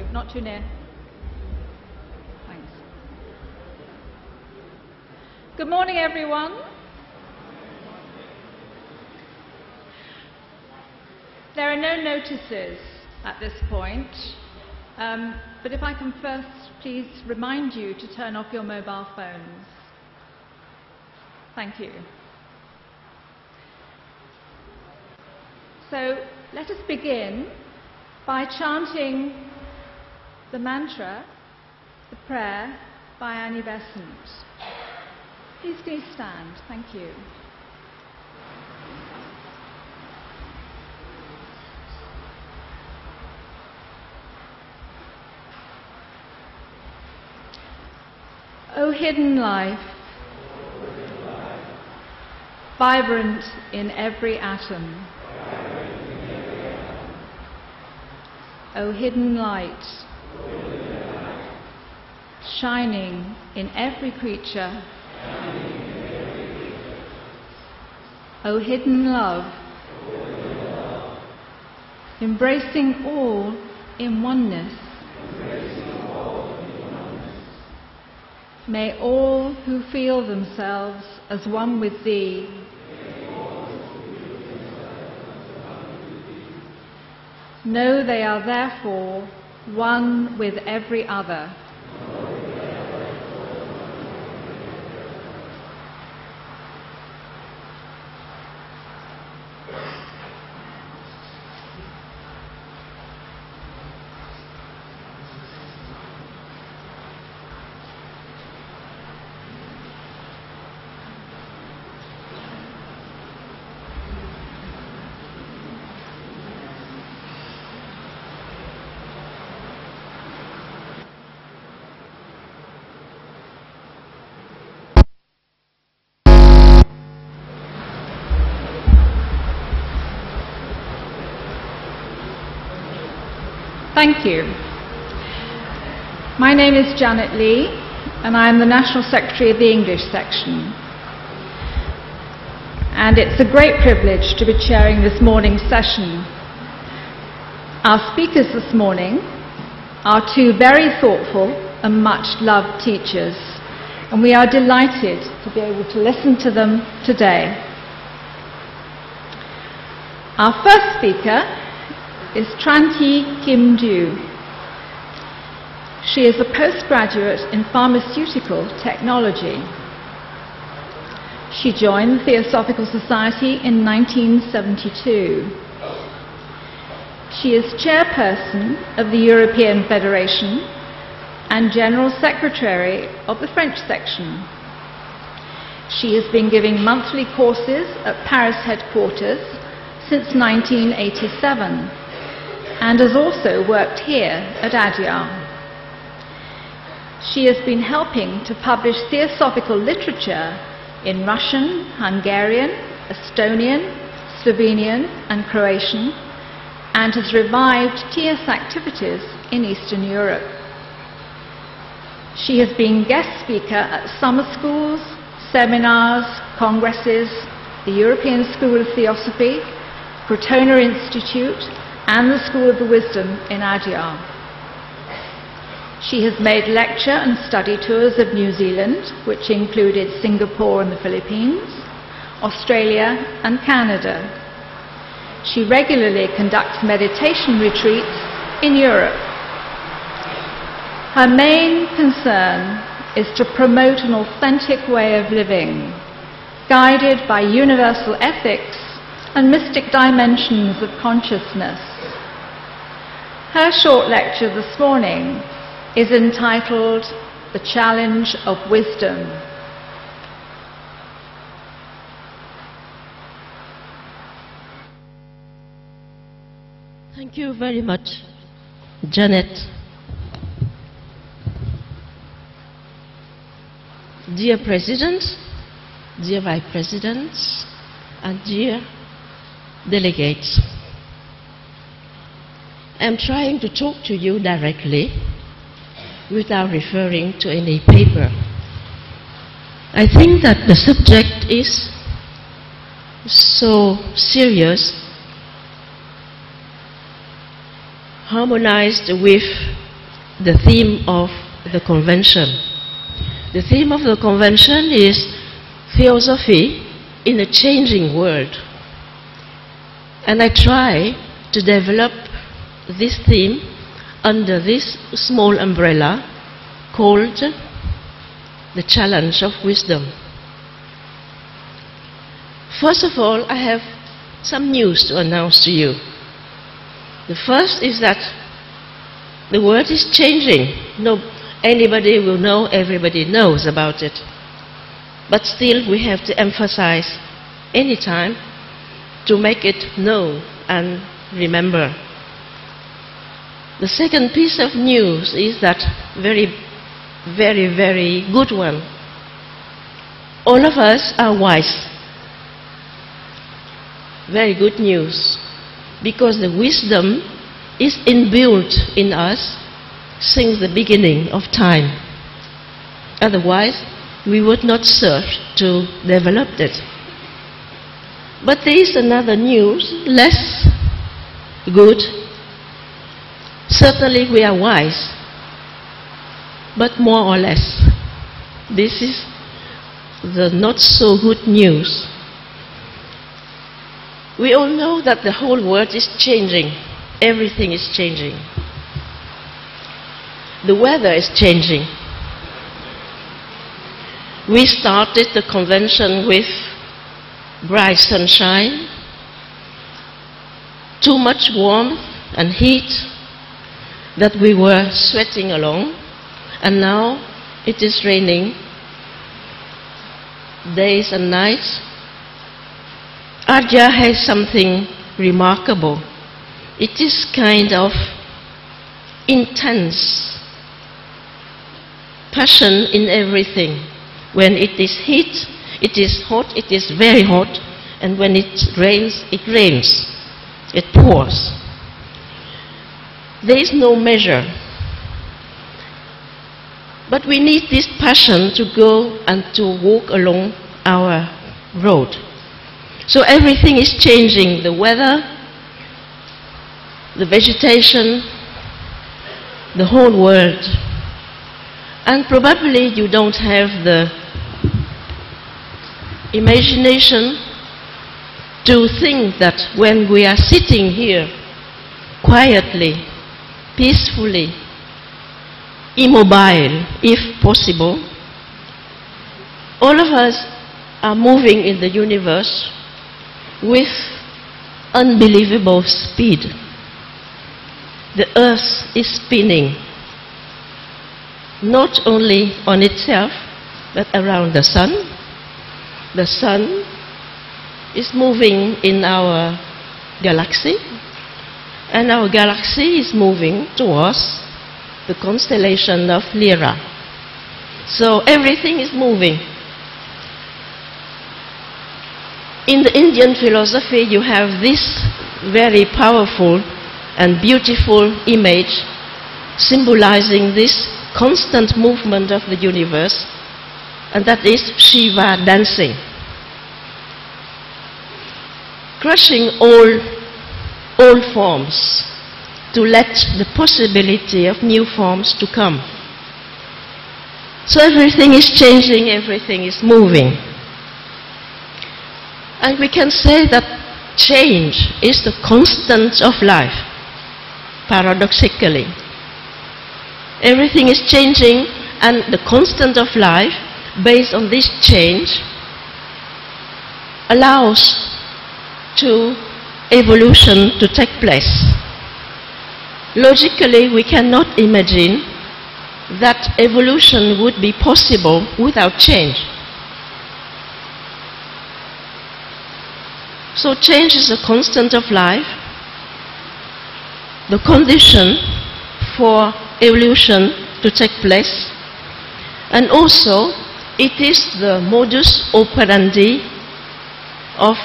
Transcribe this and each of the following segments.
you. Not too near. Thanks. Good morning, everyone. There are no notices at this point, but if I can first please remind you to turn off your mobile phones. Thank you. So let us begin by chanting the mantra, the prayer by Annie Besant. Please stand. Thank you. O hidden life, vibrant in every atom. O hidden light, shining in every creature. O hidden love, embracing all in oneness. May all who feel themselves as one with Thee know they are therefore one with every other. Thank you. My name is Janet Leigh, and I am the National Secretary of the English section. And it's a great privilege to be chairing this morning's session. Our speakers this morning are two very thoughtful and much-loved teachers, and we are delighted to be able to listen to them today. Our first speaker is Trân-Thi-Kim-Diêu. She is a postgraduate in pharmaceutical technology. She joined the Theosophical Society in 1972. She is chairperson of the European Federation and General Secretary of the French section. She has been giving monthly courses at Paris headquarters since 1987. And has also worked here at Adyar. She has been helping to publish theosophical literature in Russian, Hungarian, Estonian, Slovenian and Croatian, and has revived TS activities in Eastern Europe. She has been guest speaker at summer schools, seminars, congresses, the European School of Theosophy, Crotona Institute, and the School of the Wisdom in Adyar. She has made lecture and study tours of New Zealand, which included Singapore and the Philippines, Australia and Canada. She regularly conducts meditation retreats in Europe. Her main concern is to promote an authentic way of living, guided by universal ethics and mystic dimensions of consciousness. Her short lecture this morning is entitled The Challenge of Wisdom. Thank you very much, Janet. Dear President, dear Vice Presidents, and dear delegates, I'm trying to talk to you directly without referring to any paper. I think that the subject is so serious, harmonized with the theme of the convention. The theme of the convention is Theosophy in a changing world. And I try to develop this theme under this small umbrella called the challenge of wisdom. First of all, I have some news to announce to you. The first is that the world is changing. Anybody will know, everybody knows about it. But still we have to emphasize any time to make it known and remember. The second piece of news is that very good one. All of us are wise. Very good news, because the wisdom is inbuilt in us since the beginning of time. Otherwise, we would not serve to develop it. But there is another news, less good. Certainly we are wise, but more or less. This is the not so good news. We all know that the whole world is changing. Everything is changing. The weather is changing. We started the convention with bright sunshine, too much warmth and heat that we were sweating along, and now it is raining days and nights. Adyar has something remarkable. It is kind of intense passion in everything. When it is heat, it is hot, it is very hot, and when it rains, it pours. There is no measure. But we need this passion to go and to walk along our road. So everything is changing, the weather, the vegetation, the whole world. And probably you don't have the imagination to think that when we are sitting here quietly, peacefully, immobile, if possible, all of us are moving in the universe with unbelievable speed. The earth is spinning, not only on itself, but around the sun. The sun is moving in our galaxy, and our galaxy is moving towards the constellation of Lyra. So everything is moving. In the Indian philosophy, you have this very powerful and beautiful image symbolizing this constant movement of the universe, and that is Shiva dancing, crushing all forms to let the possibility of new forms to come. So everything is changing, everything is moving. And we can say that change is the constant of life, paradoxically. Everything is changing, and the constant of life, based on this change, allows to evolution to take place. Logically, we cannot imagine that evolution would be possible without change. So change is a constant of life, the condition for evolution to take place, and also it is the modus operandi of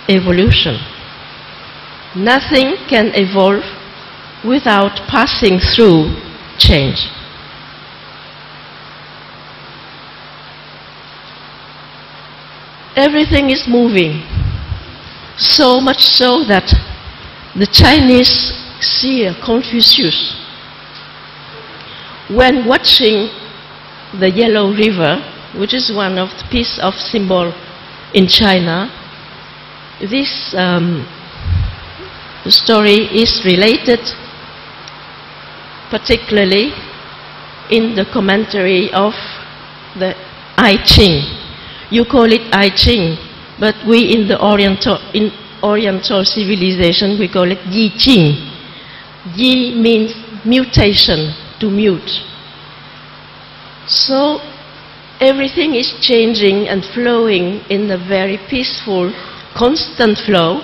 evolution. Nothing can evolve without passing through change. Everything is moving, so much so that the Chinese seer Confucius when watching the Yellow River, which is one of the piece of symbol in China, this story is related particularly in the commentary of the I Ching. You call it I Ching, but we in the Oriental civilization, we call it Yi Ching. Yi means mutation, to mute. So everything is changing and flowing in a very peaceful, constant flow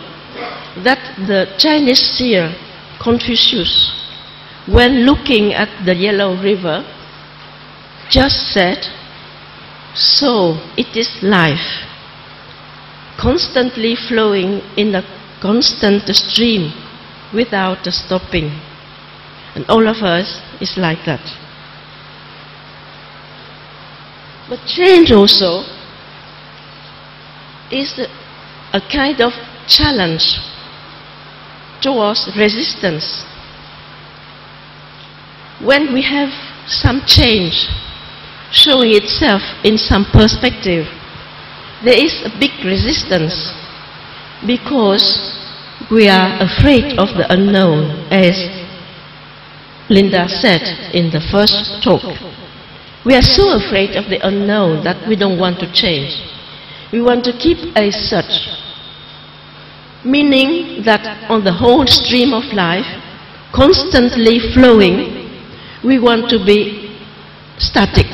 that the Chinese seer Confucius, when looking at the Yellow River, just said, so it is life, constantly flowing in a constant stream without stopping. And all of us is like that. But change also is a kind of challenge towards resistance. When we have some change showing itself in some perspective, there is a big resistance because we are afraid of the unknown, as Linda said in the first talk. We are so afraid of the unknown that we don't want to change. We want to keep as such, meaning that on the whole stream of life, constantly flowing, we want to be static.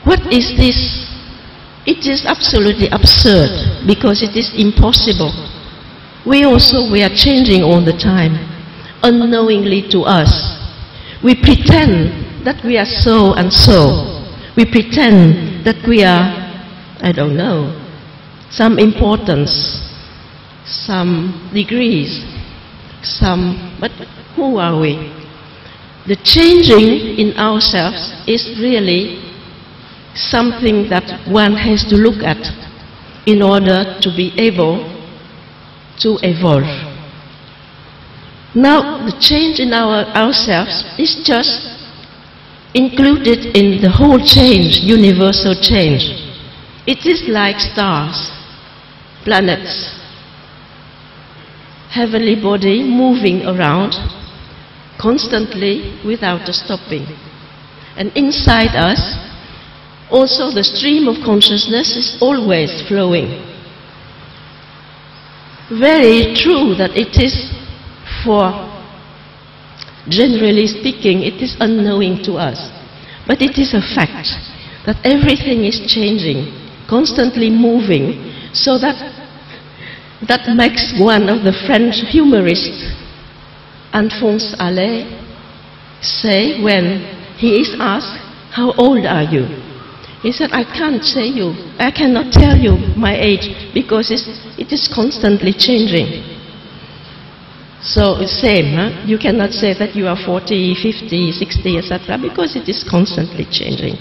What is this? It is absolutely absurd because it is impossible. We are changing all the time, unknowingly to us. We pretend that we are so and so. We pretend that we are, I don't know, some importance, some degrees, but who are we? The changing in ourselves is really something that one has to look at in order to be able to evolve. Now, the change in ourselves is just included in the whole change, universal change. It is like stars, planets, heavenly body moving around constantly without stopping. And inside us, also the stream of consciousness is always flowing. Very true that it is, for generally speaking, it is unknowing to us. But it is a fact that everything is changing, constantly moving, so that makes one of the French humorists, Alphonse Allais, say when he is asked, "How old are you?" He said, I cannot tell you my age because it is constantly changing. So it's same, huh? You cannot say that you are 40, 50, 60, etc. because it is constantly changing.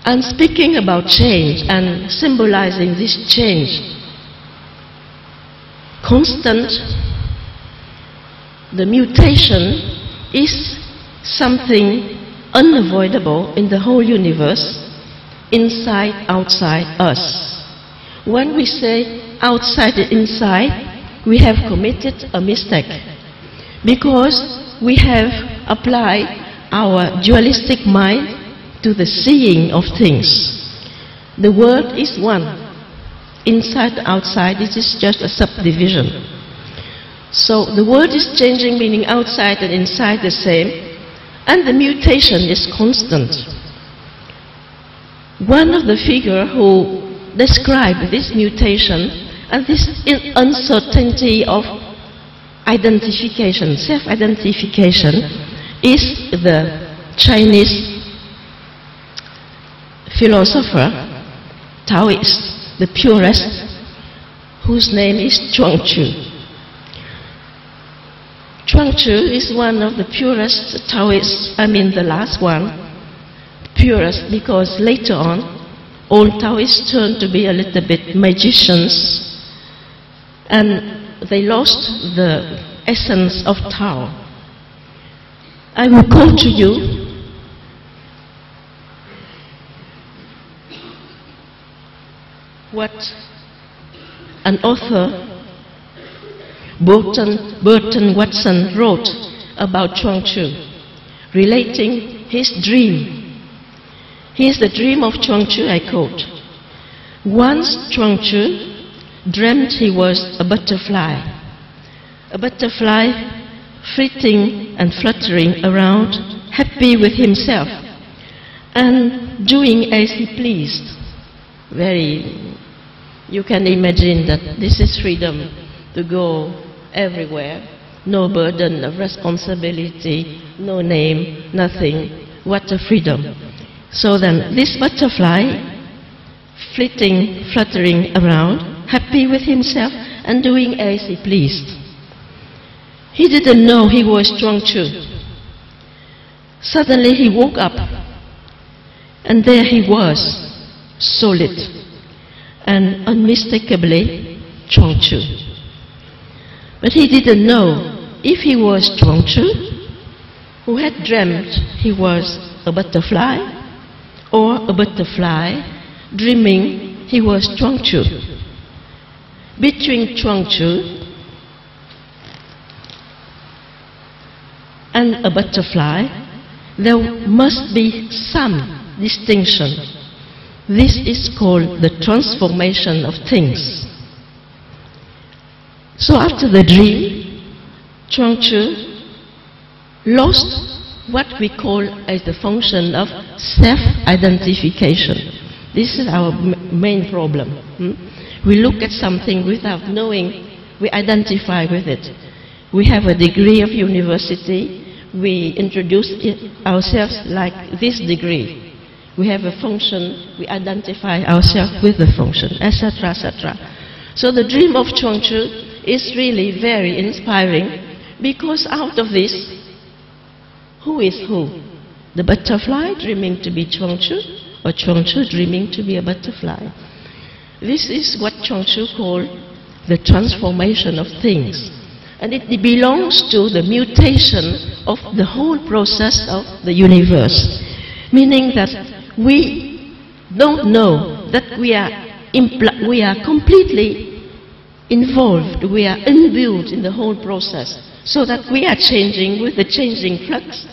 And speaking about change and symbolizing this change, constant, the mutation is something unavoidable in the whole universe, inside, outside us. When we say outside and inside, we have committed a mistake because we have applied our dualistic mind to the seeing of things. The world is one. Inside and outside, it is just a subdivision. So the world is changing, meaning outside and inside the same. And the mutation is constant. One of the figures who described this mutation and this uncertainty of identification, self-identification, is the Chinese philosopher, Taoist, the purest, whose name is Chuang-Tzu. Chuang-Tzu is one of the purest Taoists, the last one, purest, because later on, all Taoists turned to be a little bit magicians, and they lost the essence of Tao. I will quote to you what an author, Burton Watson, wrote about Chuang Tzu, relating his dream. Here's the dream of Chuang Tzu, I quote. Once Chuang Tzu dreamt he was a butterfly flitting and fluttering around, happy with himself, and doing as he pleased. You can imagine that this is freedom to go everywhere, no burden of responsibility, no name, nothing. What a freedom. So then, this butterfly, flitting, fluttering around, happy with himself, and doing as he pleased. He didn't know he was Chuang Tzu. Suddenly he woke up, and there he was, solid and unmistakably Chuang Tzu. But he didn't know if he was Chuang Tzu, who had dreamt he was a butterfly, or a butterfly dreaming he was Chuang Tzu. Between Chuang Tzu and a butterfly, there must be some distinction. This is called the transformation of things. So after the dream, Chuang Tzu lost what we call as the function of self-identification. This is our main problem. We look at something without knowing, we identify with it. We have a degree of university, we introduce ourselves like this degree. We have a function, we identify ourselves with the function, etc., etc. So the dream of Chuang Tzu is really very inspiring, because out of this, who is who? The butterfly dreaming to be Chuang Tzu, or Chuang Tzu dreaming to be a butterfly? This is what Chuang Tzu called the transformation of things. And it belongs to the mutation of the whole process of the universe. Meaning that we don't know that we are completely involved, we are imbued in the whole process, so that we are changing with the changing flux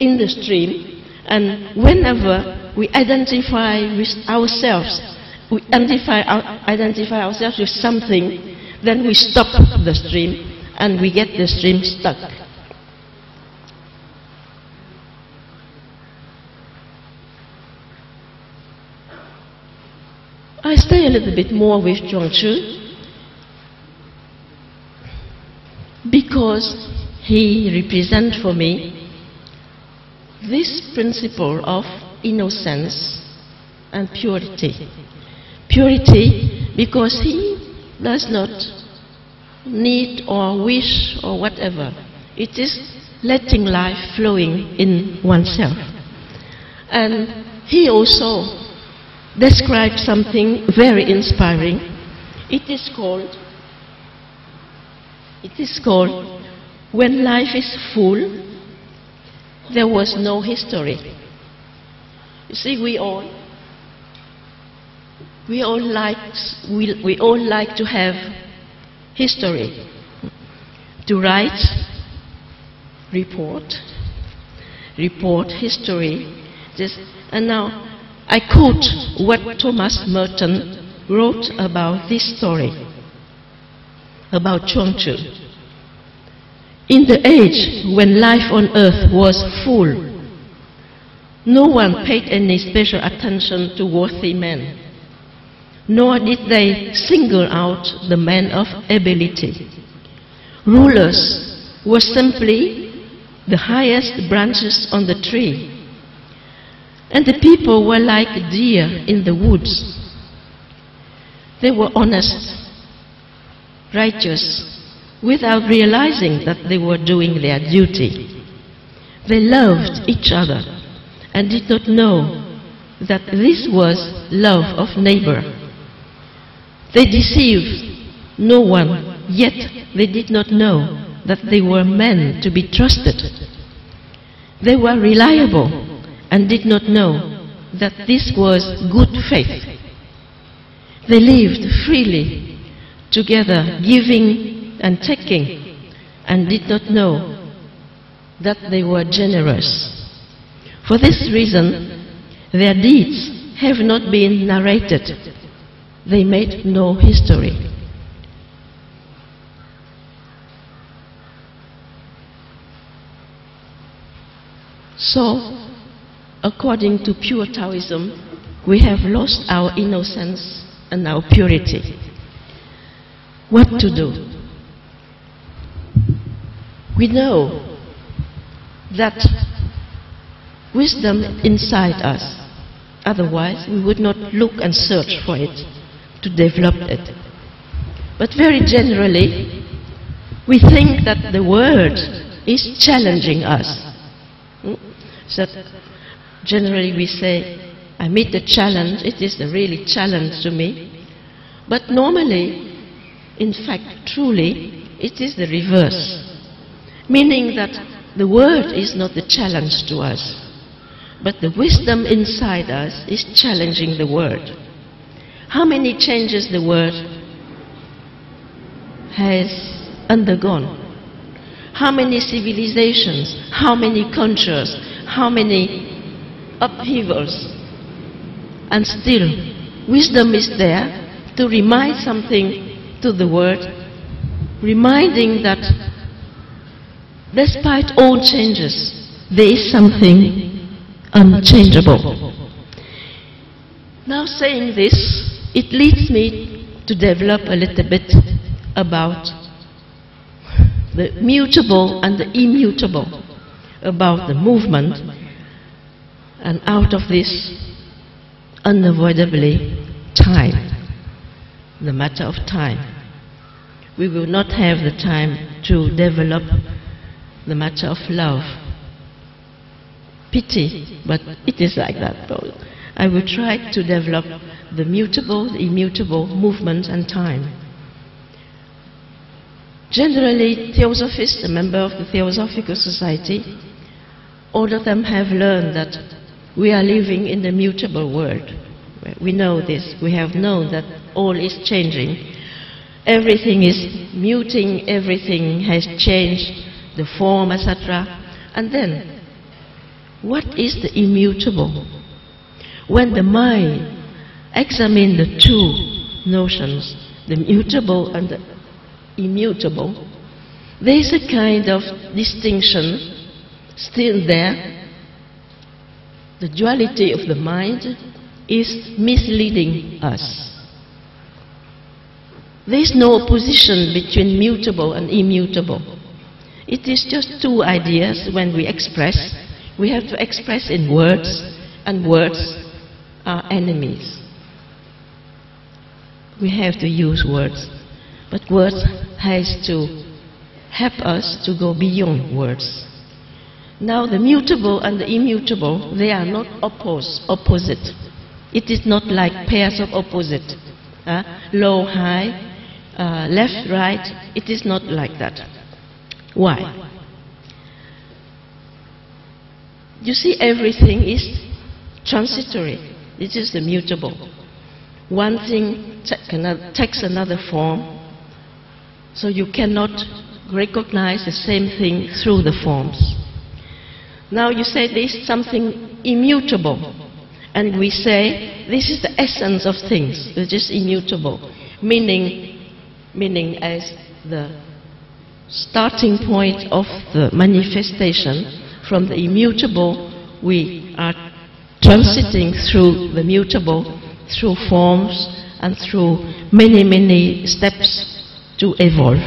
in the stream. And whenever we identify with ourselves, we identify ourselves with something, then we stop the stream and we get the stream stuck. I stay a little bit more with Chuang Tzu because he represents for me this principle of innocence and purity. Purity because he does not need or wish or whatever. It is letting life flowing in oneself. And he also describes something very inspiring. It is called when life is full, there was no history. You see, we all like to have history, to write, report history. And now I quote what Thomas Merton wrote about this story, about Chuang Tzu. In the age when life on earth was full, no one paid any special attention to worthy men, nor did they single out the men of ability. Rulers were simply the highest branches on the tree, and the people were like deer in the woods. They were honest, righteous, without realizing that they were doing their duty. They loved each other and did not know that this was love of neighbor. They deceived no one, yet they did not know that they were men to be trusted. They were reliable and did not know that this was good faith. They lived freely together, giving and taking, and did not know that they were generous. For this reason, their deeds have not been narrated. They made no history. So, according to pure Taoism, we have lost our innocence and our purity. What to do? We know that wisdom inside us, otherwise we would not look and search for it to develop it. But very generally, we think that the world is challenging us. So generally we say, I meet the challenge, it is a really challenge to me. But normally, in fact, truly, it is the reverse. Meaning that the world is not the challenge to us, but the wisdom inside us is challenging the world. How many changes the world has undergone? How many civilizations, how many cultures, how many upheavals, and still wisdom is there to remind something to the world, reminding that despite all changes, there is something unchangeable. Now saying this, it leads me to develop a little bit about the mutable and the immutable, about the movement, and out of this, unavoidably, time, the matter of time. We will not have the time to develop the matter of love. Pity, but it is like that. I will try to develop the mutable, the immutable, movement and time. Generally, Theosophists, a member of the Theosophical Society, all of them have learned that we are living in the mutable world. We know this. We have known that all is changing. Everything is muting, everything has changed, the form, etc. And then, what is the immutable? When the mind examines the two notions, the mutable and the immutable, there is a kind of distinction still there. The duality of the mind is misleading us. There is no opposition between mutable and immutable. It is just two ideas when we express. We have to express in words, and words are enemies. We have to use words, but words has to help us to go beyond words. Now the mutable and the immutable, they are not opposite. It is not like pairs of opposite, low, high, left, right. It is not like that. Why? You see, everything is transitory. It is the mutable. One thing takes another form, so you cannot recognize the same thing through the forms. Now you say there is something immutable, and we say this is the essence of things, which is immutable, meaning as the starting point of the manifestation. From the immutable, we are transiting through the mutable, through forms, and through many, many steps to evolve.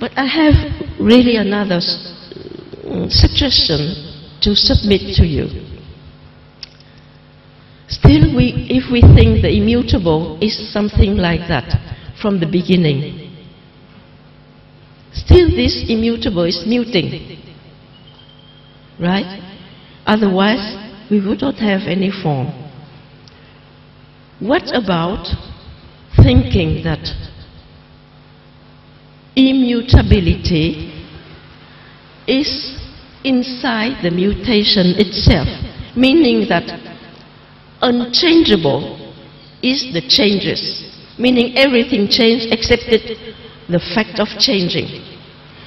But I have really another suggestion to submit to you. Still, if we think the immutable is something like that from the beginning, still this immutable is muting. Right? Otherwise, we would not have any form. What about thinking that immutability is inside the mutation itself, meaning that unchangeable is the changes, meaning everything changed except the fact of changing.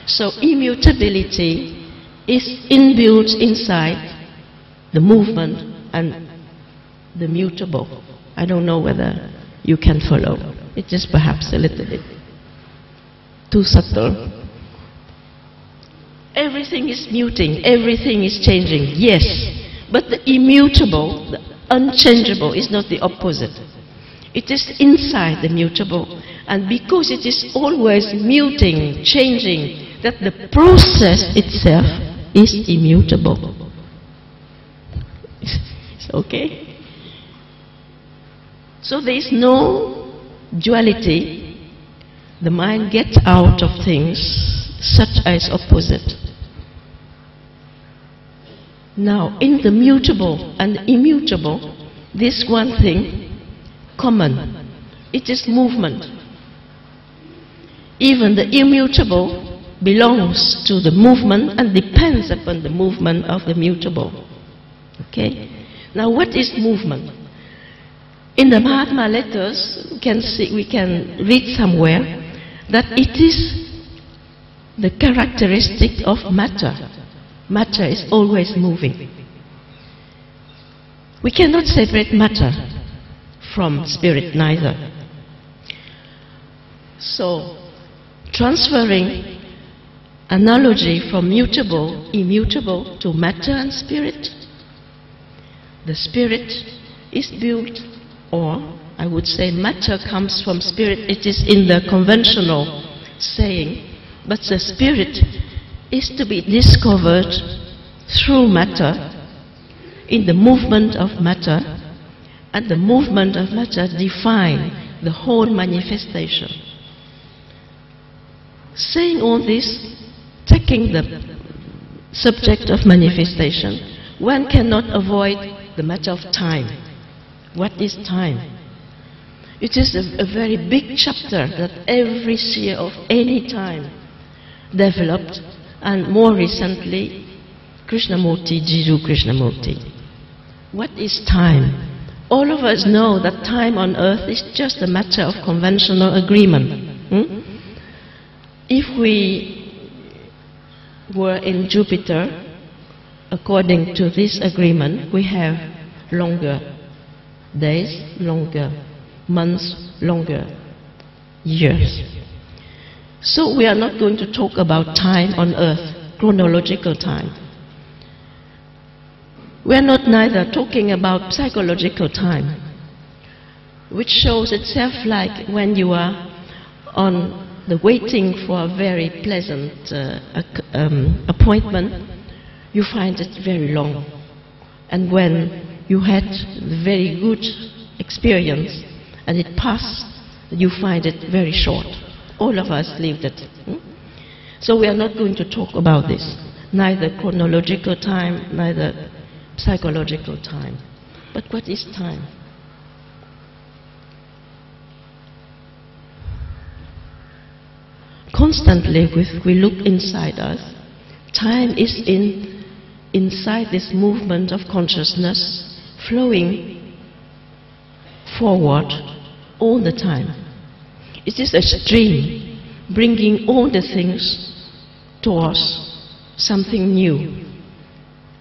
So immutability is inbuilt inside the movement and the mutable. I don't know whether you can follow. It is perhaps a little bit too subtle. Everything is muting, everything is changing, yes. But the immutable, the unchangeable, is not the opposite. It is inside the mutable. And because it is always muting, changing, that the process itself is immutable. It's okay? So there is no duality. The mind gets out of things such as opposite. Now, in the mutable and immutable, this one thing common. It is movement. Even the immutable belongs to the movement and depends upon the movement of the mutable. Okay? Now, what is movement? In the Mahatma letters, we can read somewhere that it is the characteristic of matter. Matter is always moving. We cannot separate matter from spirit, neither. So, transferring analogy from mutable, immutable to matter and spirit, the spirit is built, or I would say matter comes from spirit. It is in the conventional saying, but the spirit is to be discovered through matter, in the movement of matter, and the movement of matter define the whole manifestation. Saying all this, taking the subject of manifestation, one cannot avoid the matter of time. What is time? It is a very big chapter that every seer of any time developed, and more recently, Krishnamurti, Jiru Krishnamurti. What is time? All of us know that time on earth is just a matter of conventional agreement. If we were in Jupiter, according to this agreement, we have longer days, longer months, longer years. So we are not going to talk about time on earth, chronological time. We are not neither talking about psychological time, which shows itself like when you are on the waiting for a very pleasant appointment, you find it very long. And when you had a very good experience and it passed, you find it very short. All of us lived it. So we are not going to talk about this, neither chronological time, neither psychological time. But what is time? Constantly, if we look inside us, time is inside this movement of consciousness, flowing forward all the time. It is a stream bringing all the things towards something new.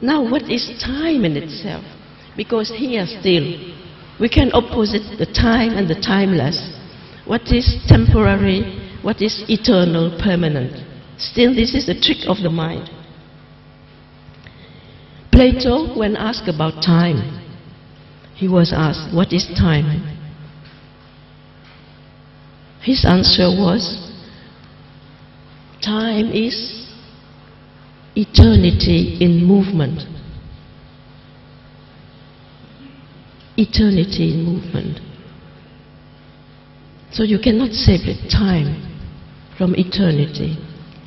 Now, what is time in itself? Because here still, we can opposite the time and the timeless. What is temporary? What is eternal, permanent? Still, this is the trick of the mind. Plato, when asked about time, he was asked, what is time? His answer was, time is eternity in movement. Eternity in movement. So you cannot separate time from eternity.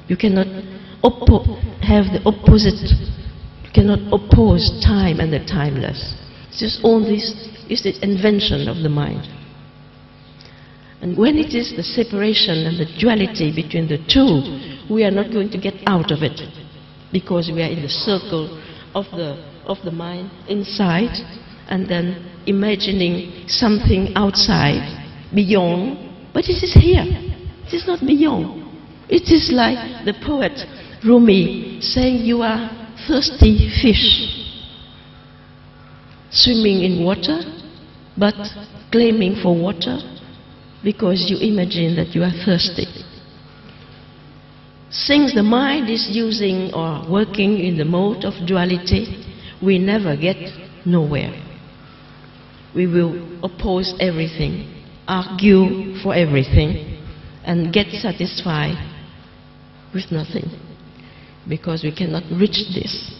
You cannot have the opposite. You cannot oppose time and the timeless. It's just all this is the invention of the mind. And when it is the separation and the duality between the two, we are not going to get out of it. because we are in the circle of the mind inside, and then imagining something outside, beyond, but it is here. It is not beyond. It is like the poet Rumi saying, you are thirsty fish, swimming in water, but claiming for water because you imagine that you are thirsty. Since the mind is using or working in the mode of duality, we never get nowhere. We will oppose everything, argue for everything, and get satisfied with nothing, because we cannot reach this.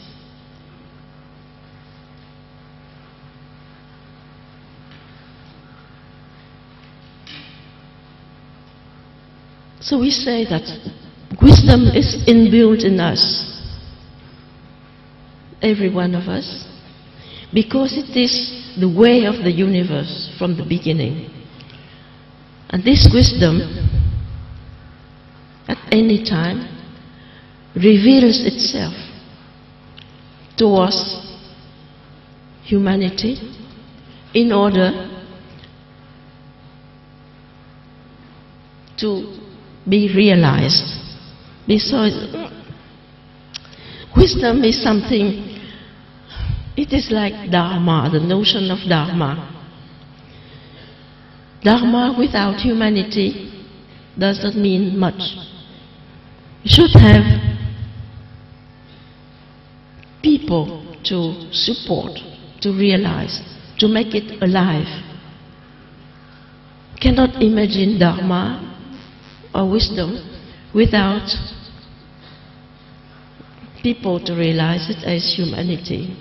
So we say that wisdom is inbuilt in us, every one of us, because it is the way of the universe from the beginning. And this wisdom, at any time, reveals itself towards humanity in order to be realized. Because wisdom is something, it is like Dharma, the notion of Dharma. Dharma without humanity does not mean much. You should have people to support, to realize, to make it alive. Cannot imagine Dharma or wisdom without people to realize it as humanity.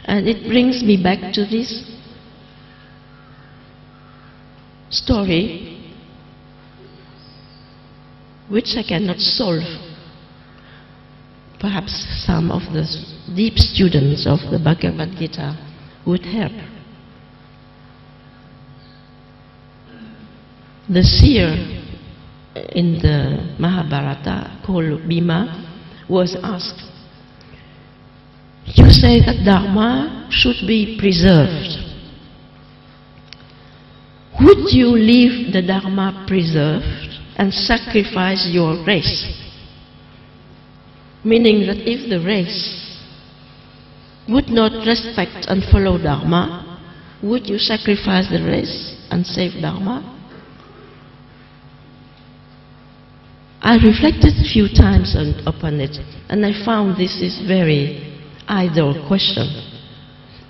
And it brings me back to this story, which I cannot solve. Perhaps some of the deep students of the Bhagavad Gita would help. The seer in the Mahabharata, called Bhima, was asked, you say that Dharma should be preserved. Would you leave the Dharma preserved and sacrifice your race? Meaning that if the race would not respect and follow Dharma, would you sacrifice the race and save Dharma? I reflected a few times upon it, and I found this is very idle question,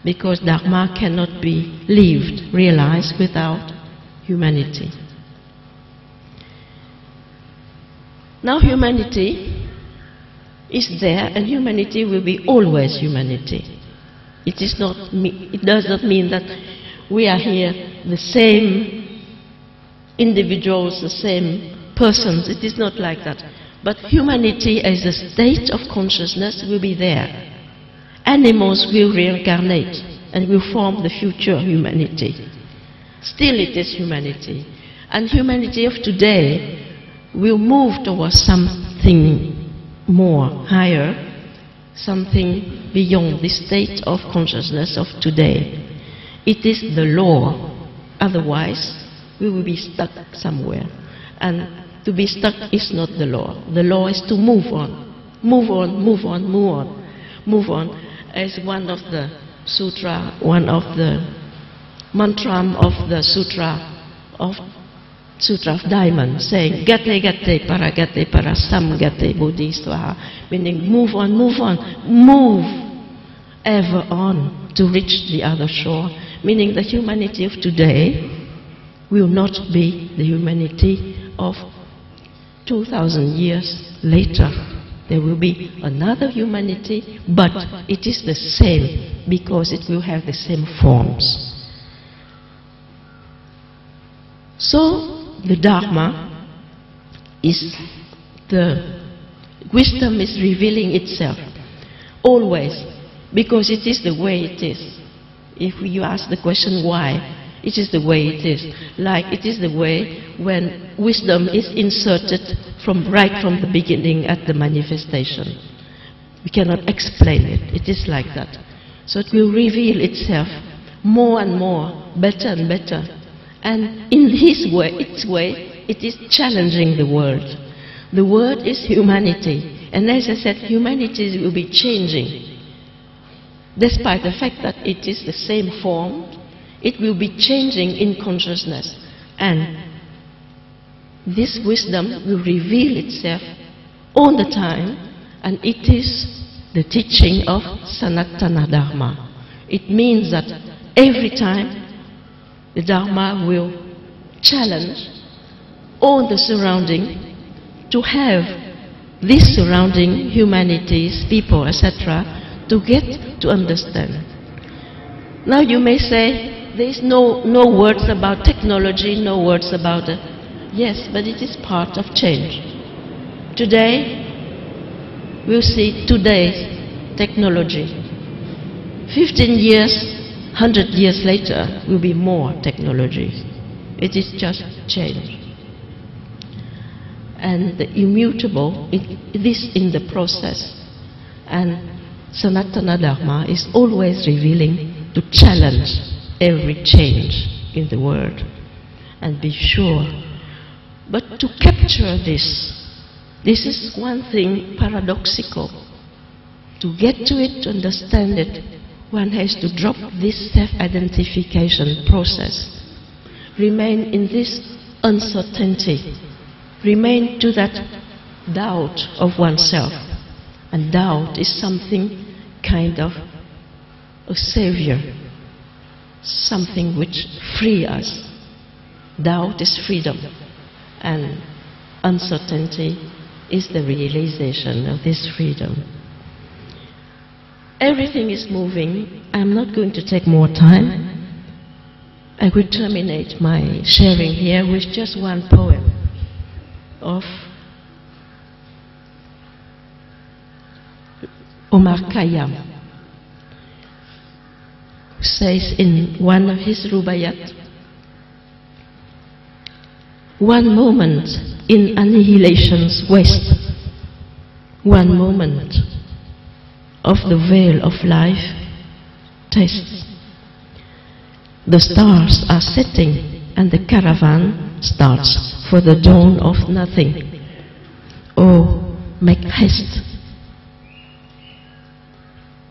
because Dharma cannot be lived, realized without humanity. Now humanity is there, and humanity will be always humanity. It does not mean that we are here the same individuals, the same persons. It is not like that. But humanity as a state of consciousness will be there. Animals will reincarnate and will form the future humanity. Still it is humanity. And humanity of today will move towards something more higher, something beyond the state of consciousness of today. It is the law. Otherwise, we will be stuck somewhere. And to be stuck is not the law. The law is to move on. Move on, move on, move on. Move on. As one of the sutra, one of the mantra of the sutra of Diamond, saying, Gate gate paragate parasam gate bodhisvaha, meaning move on, move ever on to reach the other shore, meaning the humanity of today will not be the humanity of 2,000 years later. There will be another humanity, but it is the same because it will have the same forms. So, the Dharma is the wisdom is revealing itself always, because it is the way it is. If you ask the question why, it is the way it is. Like it is the way when wisdom is inserted right from the beginning at the manifestation. We cannot explain it. It is like that. So it will reveal itself more and more, better and better. And in its way, it is challenging the world. The world is humanity. And as I said, humanity will be changing. Despite the fact that it is the same form, it will be changing in consciousness. And this wisdom will reveal itself all the time, and it is the teaching of Sanatana Dharma. It means that every time the Dharma will challenge all the surrounding to have this surrounding, humanities, people, etc., to get to understand. Now you may say, there is no words about technology, no words about it. Yes, but it is part of change. Today, we'll see today's technology. 15 years, 100 years later, will be more technology. It is just change. And the immutable, it is in the process. And Sanatana Dharma is always revealing to challenge every change in the world. And be sure. But to capture this is one thing paradoxical. To get to it, to understand it, one has to drop this self-identification process. Remain in this uncertainty. Remain to that doubt of oneself. And doubt is something kind of a savior. Something which frees us. Doubt is freedom. And uncertainty is the realization of this freedom. Everything is moving. I'm not going to take more time. I will terminate my sharing here with just one poem of Omar Khayyam, who says in one of his rubayat, one moment in annihilation's waste, one moment of the veil of life tastes. The stars are setting and the caravan starts for the dawn of nothing. Oh, make haste.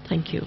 Thank you.